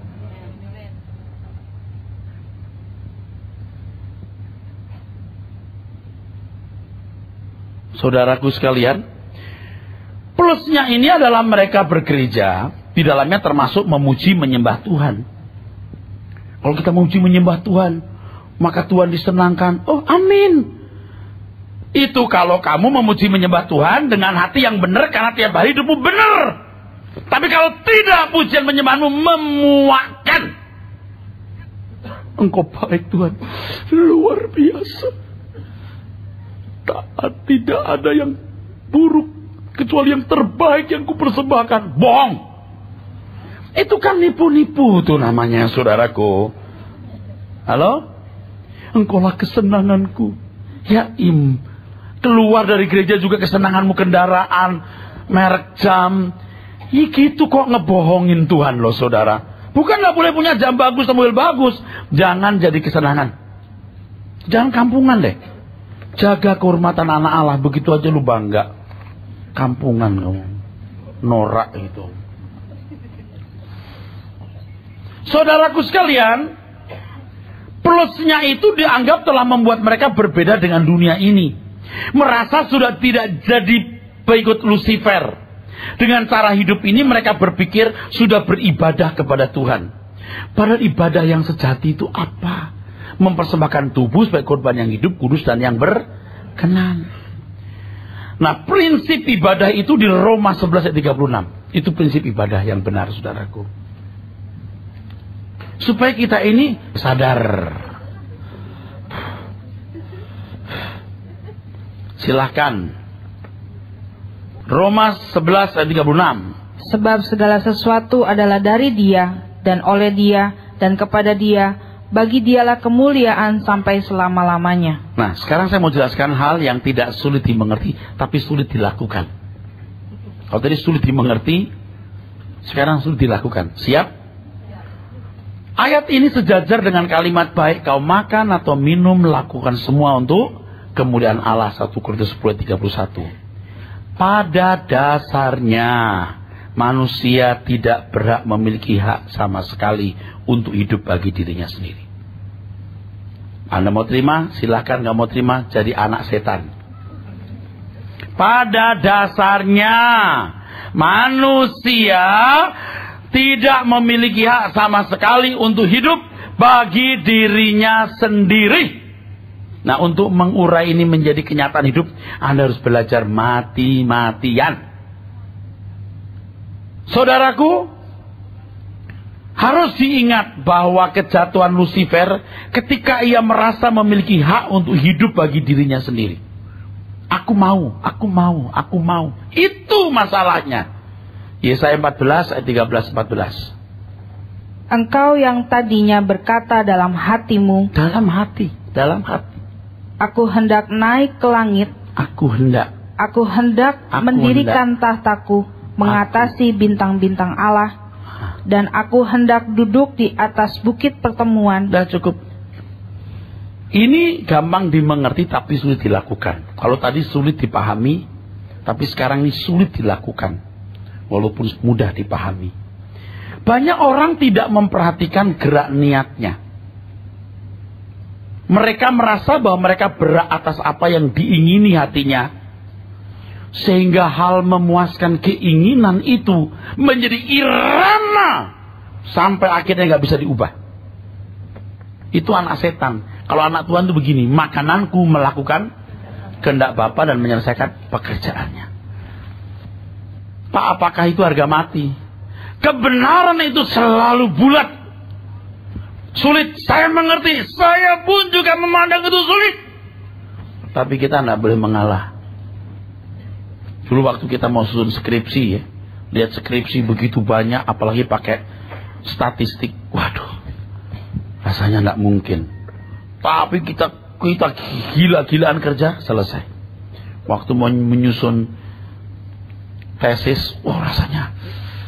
Saudaraku sekalian, plusnya ini adalah mereka bergereja, di dalamnya termasuk memuji menyembah Tuhan. Kalau kita memuji menyembah Tuhan, maka Tuhan disenangkan. Oh, amin. Itu kalau kamu memuji menyembah Tuhan dengan hati yang benar, karena tiap hari hidupmu benar. Tapi kalau tidak, pujian menyembahmu memuakkan. Engkau baik Tuhan, luar biasa. Tidak ada yang buruk kecuali yang terbaik yang kupersembahkan. Bohong. Itu kan nipu-nipu tuh namanya, saudaraku. Halo? Engkaulah kesenanganku. Ya keluar dari gereja juga kesenanganmu, kendaraan, merek jam. Gitu kok ngebohongin Tuhan loh, saudara. Bukan gak boleh punya jam bagus, mobil bagus. Jangan jadi kesenangan. Jangan kampungan deh. Jaga kehormatan anak Allah, begitu aja lu bangga. Kampungan kamu. Norak itu. Saudaraku sekalian, plusnya itu dianggap telah membuat mereka berbeda dengan dunia ini. Merasa sudah tidak jadi pengikut Lucifer. Dengan cara hidup ini mereka berpikir sudah beribadah kepada Tuhan. Padahal ibadah yang sejati itu apa? Mempersembahkan tubuh sebagai korban yang hidup, kudus dan yang berkenan. Nah, prinsip ibadah itu di Roma 11 ayat 36. Itu prinsip ibadah yang benar, saudaraku. Supaya kita ini sadar. Silahkan. Roma 11 ayat 36. Sebab segala sesuatu adalah dari Dia, dan oleh Dia, dan kepada Dia. Bagi Dialah kemuliaan sampai selama-lamanya. Nah, sekarang saya mau jelaskan hal yang tidak sulit dimengerti, tapi sulit dilakukan. Kalau tadi sulit dimengerti, sekarang sulit dilakukan. Siap? Ayat ini sejajar dengan kalimat baik kau makan atau minum, lakukan semua untuk kemuliaan Allah. 1 Korintus 10:31. Pada dasarnya manusia tidak berhak memiliki hak sama sekali untuk hidup bagi dirinya sendiri. Anda mau terima? Silahkan. Nggak mau terima, jadi anak setan. Pada dasarnya manusia tidak memiliki hak sama sekali untuk hidup bagi dirinya sendiri. Nah, untuk mengurai ini menjadi kenyataan hidup, Anda harus belajar mati-matian. Saudaraku, harus diingat bahwa kejatuhan Lucifer ketika ia merasa memiliki hak untuk hidup bagi dirinya sendiri. Aku mau, aku mau, aku mau. Itu masalahnya. Yesaya 14 ayat 13-14. Engkau yang tadinya berkata dalam hatimu, dalam hati. aku hendak naik ke langit, aku hendak mendirikan tahtaku mengatasi bintang-bintang Allah, dan aku hendak duduk di atas bukit pertemuan. Dah cukup. Ini gampang dimengerti tapi sulit dilakukan. Kalau tadi sulit dipahami, tapi sekarang ini sulit dilakukan. Walaupun mudah dipahami. Banyak orang tidak memperhatikan gerak niatnya. Mereka merasa bahwa mereka berhak atas apa yang diingini hatinya. Sehingga hal memuaskan keinginan itu menjadi irama. Sampai akhirnya gak bisa diubah. Itu anak setan. Kalau anak Tuhan itu begini. Makananku melakukan kehendak Bapa dan menyelesaikan pekerjaannya. Pak, apakah itu harga mati? Kebenaran itu selalu bulat. Sulit, saya mengerti. Saya pun juga memandang itu sulit. Tapi kita tidak boleh mengalah. Dulu waktu kita mau susun skripsi ya, lihat skripsi begitu banyak, apalagi pakai statistik. Waduh, rasanya tidak mungkin. Tapi kita gila-gilaan kerja, selesai. Waktu mau menyusun tesis, rasanya,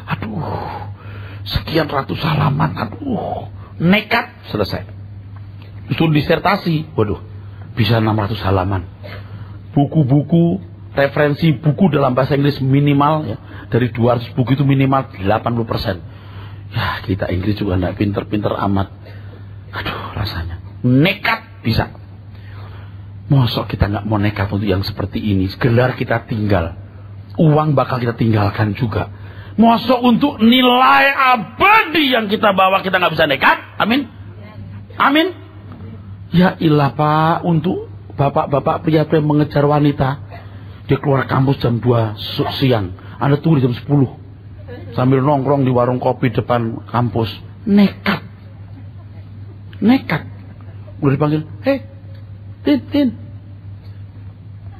aduh, sekian ratus halaman, aduh, nekat, selesai. Susun disertasi, waduh, bisa 600 halaman. Buku-buku, referensi buku dalam bahasa Inggris minimal ya, dari 200 buku itu minimal 80%. Ya, kita Inggris juga enggak pinter-pinter amat. Aduh, rasanya nekat bisa. Mosok kita nggak mau nekat untuk yang seperti ini. Gelar kita tinggal, uang bakal kita tinggalkan juga. Mosok untuk nilai abadi yang kita bawa kita nggak bisa nekat? Amin? Amin? Ya ilah Pak, untuk bapak-bapak pria-pria mengejar wanita, dia keluar kampus jam 2 siang, Anda tunggu jam 10 sambil nongkrong di warung kopi depan kampus. Nekat. Udah dipanggil, hei Tin,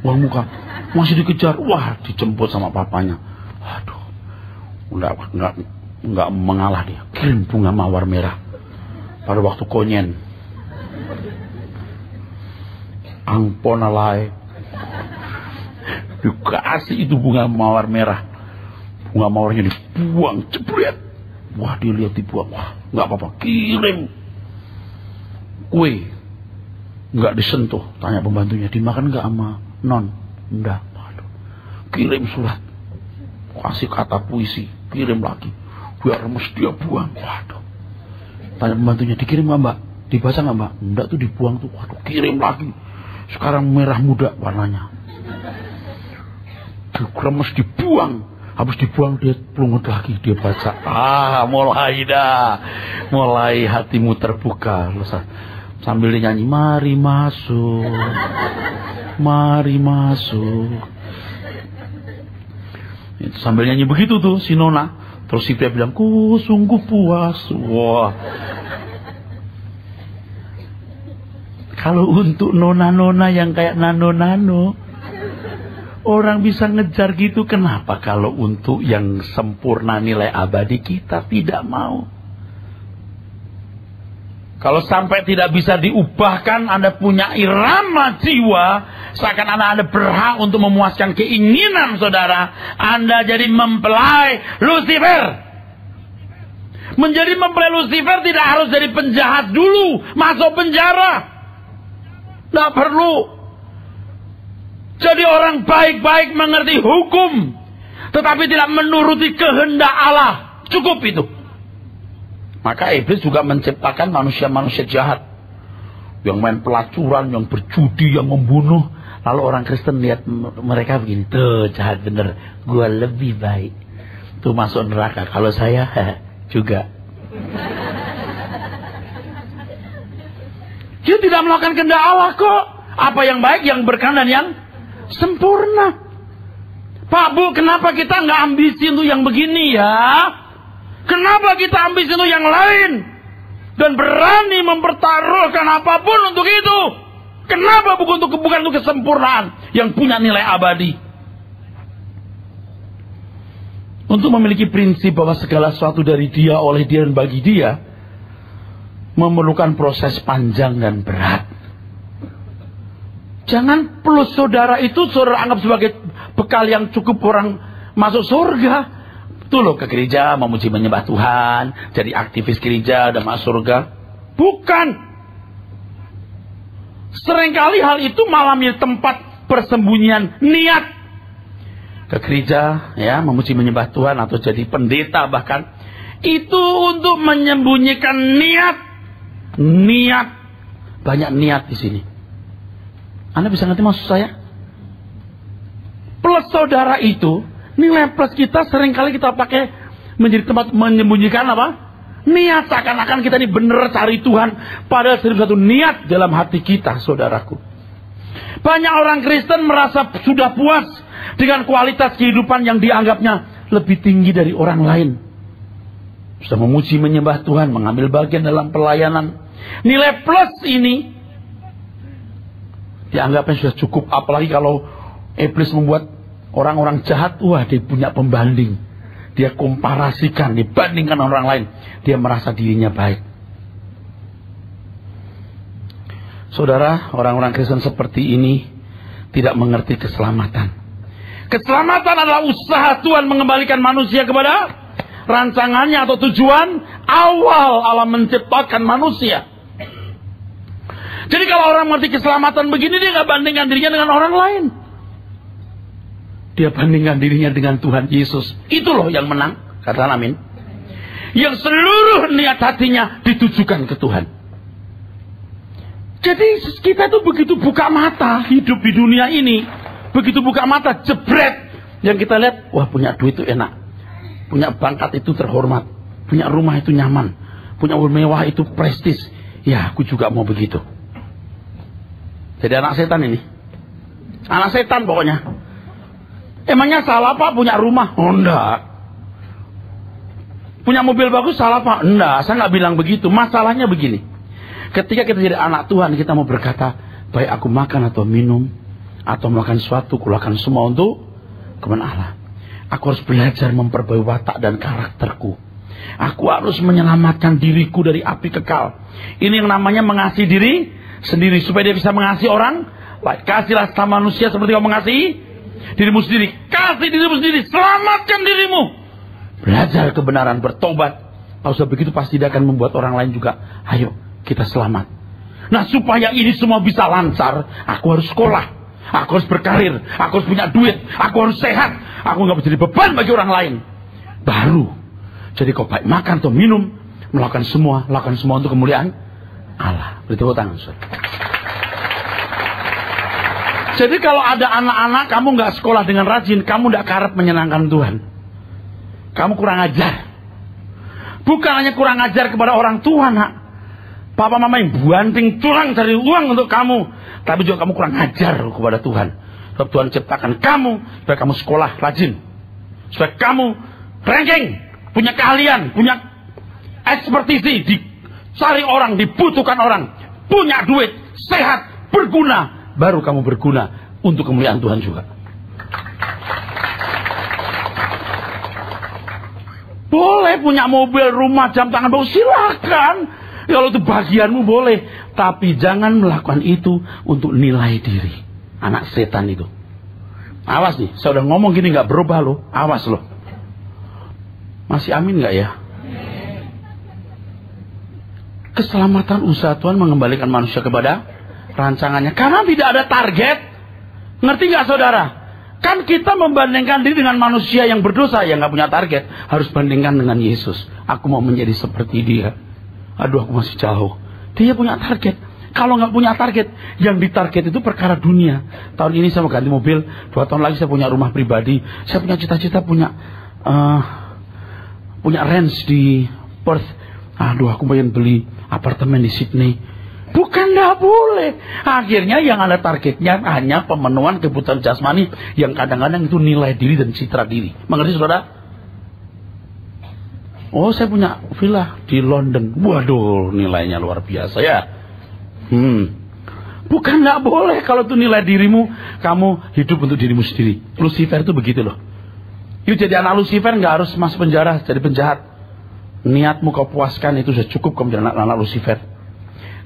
uang muka masih dikejar. Wah, dijemput sama papanya. Aduh, nggak mengalah dia. Kirim bunga mawar merah pada waktu konyen. Angponalai dikasih itu bunga mawar merah. Bunga mawarnya dibuang, jebret. Wah, dia lihat dibuang. Wah, nggak apa-apa, kirim kue. Nggak disentuh. Tanya pembantunya, dimakan nggak sama non? Enggak. Waduh. Kirim surat, kasih kata puisi, kirim lagi, biar mesti dia buang. Waduh. Tanya pembantunya, dikirim nggak Mbak? Dibaca nggak Mbak? Enggak, tuh dibuang tuh. Waduh, kirim lagi. Sekarang merah muda warnanya. Dikremes, dibuang. Habis dibuang dia pelungut lagi, dia baca. Mulai hatimu terbuka. Sambil dia nyanyi, mari masuk. Itu sambil nyanyi begitu tuh si Nona. Terus si pria bilang, ku sungguh puas. Wah. Kalau untuk nona-nona yang kayak nano-nano, orang bisa ngejar gitu. Kenapa kalau untuk yang sempurna nilai abadi kita tidak mau? Kalau sampai tidak bisa diubahkan, Anda punya irama jiwa, seakan Anda berhak untuk memuaskan keinginan saudara, Anda jadi mempelai Lucifer. Menjadi mempelai Lucifer tidak harus jadi penjahat dulu, masuk penjara. Tidak perlu. Jadi orang baik-baik mengerti hukum, tetapi tidak menuruti kehendak Allah. Cukup itu. Maka iblis juga menciptakan manusia-manusia jahat. Yang main pelacuran, yang berjudi, yang membunuh. Lalu orang Kristen lihat mereka begini. Tuh jahat bener. Gua lebih baik. Tuh masuk neraka. Kalau saya juga. Dia tidak melakukan kehendak Allah kok. Apa yang baik, yang berkenan dan yang sempurna. Pak Bu, kenapa kita nggak ambisi untuk yang begini ya? Kenapa kita ambisi untuk yang lain? Dan berani mempertaruhkan apapun untuk itu? Kenapa bukan untuk kesempurnaan yang punya nilai abadi? Untuk memiliki prinsip bahwa segala sesuatu dari Dia, oleh Dia, dan bagi Dia, memerlukan proses panjang dan berat. Jangan plus saudara itu saudara anggap sebagai bekal yang cukup orang masuk surga. Tuh loh, ke gereja memuji menyembah Tuhan, jadi aktivis gereja dan masuk surga. Bukan. Seringkali hal itu malah menjadi tempat persembunyian niat. Ke gereja ya, memuji menyembah Tuhan atau jadi pendeta bahkan, itu untuk menyembunyikan niat. Banyak niat di sini. Anda bisa ngerti maksud saya? Plus saudara itu, nilai plus kita seringkali kita pakai menjadi tempat menyembunyikan apa? Niat. Seakan-akan kita ini benar cari Tuhan, padahal satu niat dalam hati kita, saudaraku. Banyak orang Kristen merasa sudah puas dengan kualitas kehidupan yang dianggapnya lebih tinggi dari orang lain. Sudah memuji menyembah Tuhan, mengambil bagian dalam pelayanan. Nilai plus ini dianggapnya sudah cukup. Apalagi kalau iblis membuat orang-orang jahat, wah dia punya pembanding. Dia komparasikan, dibandingkan orang lain. Dia merasa dirinya baik. Saudara, orang-orang Kristen seperti ini tidak mengerti keselamatan. Keselamatan adalah usaha Tuhan mengembalikan manusia kepada rancangannya atau tujuan awal Allah menciptakan manusia. Jadi kalau orang mengerti keselamatan begini, dia nggak bandingkan dirinya dengan orang lain. Dia bandingkan dirinya dengan Tuhan Yesus. Itu loh yang menang. Katakan amin. Yang seluruh niat hatinya ditujukan ke Tuhan. Jadi kita tuh begitu buka mata hidup di dunia ini. Begitu buka mata jebret. Yang kita lihat, wah punya duit itu enak. Punya pangkat itu terhormat. Punya rumah itu nyaman. Punya mobil mewah itu prestis. Ya aku juga mau begitu. Jadi anak setan ini. Anak setan pokoknya. Emangnya salah Pak punya rumah? Oh enggak. Punya mobil bagus salah Pak? Enggak, saya nggak bilang begitu. Masalahnya begini. Ketika kita jadi anak Tuhan, kita mau berkata, baik aku makan atau minum, atau melakukan sesuatu, kulakukan semua untuk kebenaran Allah. Aku harus belajar memperbaiki watak dan karakterku. Aku harus menyelamatkan diriku dari api kekal. Ini yang namanya mengasihi diri sendiri. Supaya dia bisa mengasihi orang lain. Kasihlah sama manusia seperti kau mengasihi dirimu sendiri. Kasih dirimu sendiri. Selamatkan dirimu. Belajar kebenaran, bertobat. Kalau sudah begitu pasti dia akan membuat orang lain juga. Ayo kita selamat. Nah supaya ini semua bisa lancar, aku harus sekolah. Aku harus berkarir. Aku harus punya duit. Aku harus sehat. Aku gak bisa jadi beban bagi orang lain. Baru. Jadi kau baik makan atau minum. Lakukan semua untuk kemuliaan Allah. Beri tepuk tangan. Jadi kalau ada anak-anak kamu gak sekolah dengan rajin, kamu gak karep menyenangkan Tuhan. Kamu kurang ajar. Bukan hanya kurang ajar kepada orang tua, nak. Papa mama yang banting tulang cari uang untuk kamu, tapi juga kamu kurang ajar kepada Tuhan. Sebab Tuhan ciptakan kamu supaya kamu sekolah rajin, supaya kamu ranking, punya keahlian, punya ekspertisi, dicari orang, dibutuhkan orang, punya duit, sehat, berguna, baru kamu berguna untuk kemuliaan Tuhan juga. Boleh punya mobil, rumah, jam tangan bagus, silakan. Kalau itu bagianmu boleh. Tapi jangan melakukan itu untuk nilai diri. Anak setan itu. Awas nih, saya udah ngomong gini gak berubah loh. Awas loh. Masih amin gak ya? Keselamatan usaha Tuhan mengembalikan manusia kepada rancangannya. Karena tidak ada target. Ngerti gak saudara? Kan kita membandingkan diri dengan manusia yang berdosa, yang gak punya target. Harus bandingkan dengan Yesus. Aku mau menjadi seperti dia. Aduh aku masih jauh. Dia punya target. Kalau nggak punya target, yang ditarget itu perkara dunia. Tahun ini saya mau ganti mobil, 2 tahun lagi saya punya rumah pribadi. Saya punya cita-cita punya ranch di Perth. Aduh aku pengen beli apartemen di Sydney. Bukan, nggak boleh. Akhirnya yang ada targetnya hanya pemenuhan kebutuhan jasmani, yang kadang-kadang itu nilai diri dan citra diri. Mengerti saudara? Oh saya punya villa di London. Waduh nilainya luar biasa ya. Bukan gak boleh. Kalau itu nilai dirimu, kamu hidup untuk dirimu sendiri. Lucifer itu begitu loh. Yuk jadi anak Lucifer gak harus masuk penjara jadi penjahat. Niatmu kau puaskan itu sudah cukup kau menjadi anak Lucifer.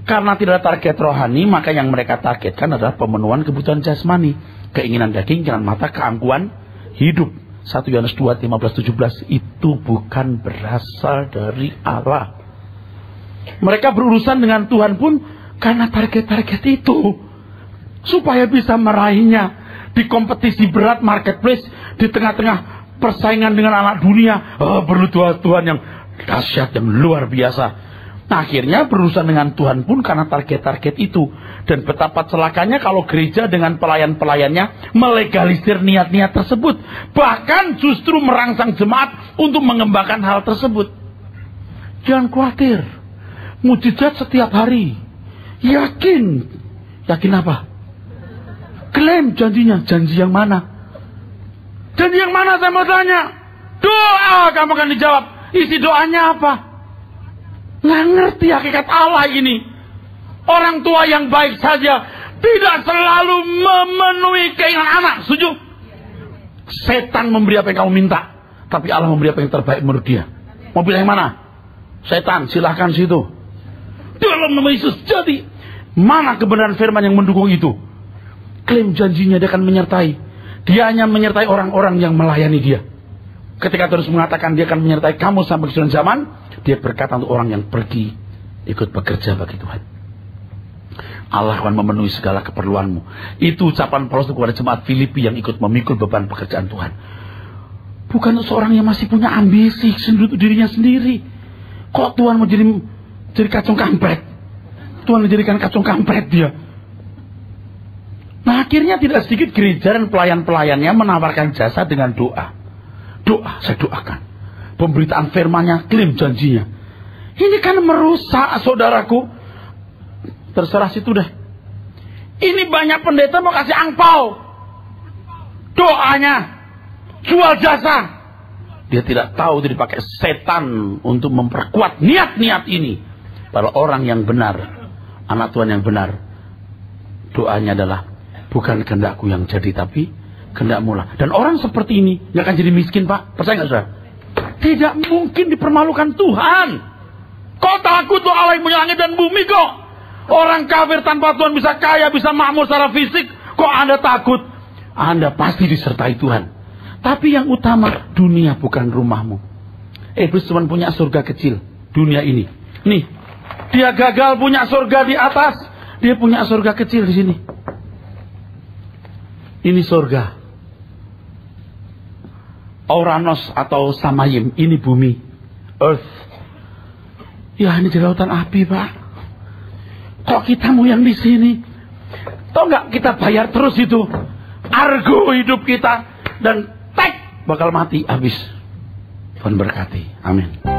Karena tidak ada target rohani, maka yang mereka targetkan adalah pemenuhan kebutuhan jasmani. Keinginan daging, keinginan mata, keangkuhan hidup. 1 Yohanes 2, 15-17 itu bukan berasal dari Allah. Mereka berurusan dengan Tuhan pun karena target-target itu. Supaya bisa meraihnya di kompetisi berat marketplace, di tengah-tengah persaingan dengan anak dunia. Perlu Tuhan yang dahsyat, yang luar biasa. Nah, akhirnya berurusan dengan Tuhan pun karena target-target itu. Dan betapa celakanya kalau gereja dengan pelayan-pelayannya melegalisir niat-niat tersebut. Bahkan justru merangsang jemaat untuk mengembangkan hal tersebut. Jangan khawatir. Mujizat setiap hari. Yakin. Yakin apa? Klaim janjinya. Janji yang mana? Janji yang mana saya mau tanya? Doa kamu akan dijawab. Isi doanya apa? Nggak ngerti hakikat Allah ini. Orang tua yang baik saja tidak selalu memenuhi keinginan anak. Setuju? Setan memberi apa yang kamu minta, tapi Allah memberi apa yang terbaik menurut dia. Mau pilih yang mana? Setan, silahkan situ. Dalam nama Yesus. Jadi mana kebenaran firman yang mendukung itu? Klaim janjinya dia akan menyertai. Dia hanya menyertai orang-orang yang melayani dia. Ketika terus mengatakan dia akan menyertai kamu sampai kesudahan zaman, dia berkata untuk orang yang pergi ikut bekerja bagi Tuhan. Allah akan memenuhi segala keperluanmu. Itu ucapan Paulus kepada jemaat Filipi yang ikut memikul beban pekerjaan Tuhan. Bukan seorang yang masih punya ambisi untuk dirinya sendiri. Kok Tuhan mau jadi kacung kampret? Tuhan menjadikan kacung kampret dia. Nah, akhirnya tidak sedikit gereja dan pelayan-pelayannya menawarkan jasa dengan doa. Doa, saya doakan. Pemberitaan firman-Nya, klaim janjinya. Ini kan merusak, saudaraku. Terserah situ deh. Ini banyak pendeta mau kasih angpau. Doanya jual jasa. Dia tidak tahu itu dipakai setan untuk memperkuat niat-niat ini. Kalau orang yang benar, anak Tuhan yang benar, doanya adalah bukan kehendakku yang jadi, tapi kehendakmu lah. Dan orang seperti ini gak akan jadi miskin, Pak. Percaya gak, saudara? Tidak mungkin dipermalukan Tuhan. Kok takut tuh Allah yang punya langit dan bumi kok? Orang kafir tanpa Tuhan bisa kaya, bisa makmur secara fisik. Kok Anda takut? Anda pasti disertai Tuhan. Tapi yang utama, dunia bukan rumahmu. Iblis cuma punya surga kecil, dunia ini. Nih, dia gagal punya surga di atas. Dia punya surga kecil di sini. Ini surga. Uranus atau Samayim, ini bumi. Earth. Ya, ini di lautan api, Pak. Kok kita mau yang di sini? Tahu nggak, kita bayar terus itu. Argo hidup kita. Dan bakal mati habis. Tuhan berkati. Amin.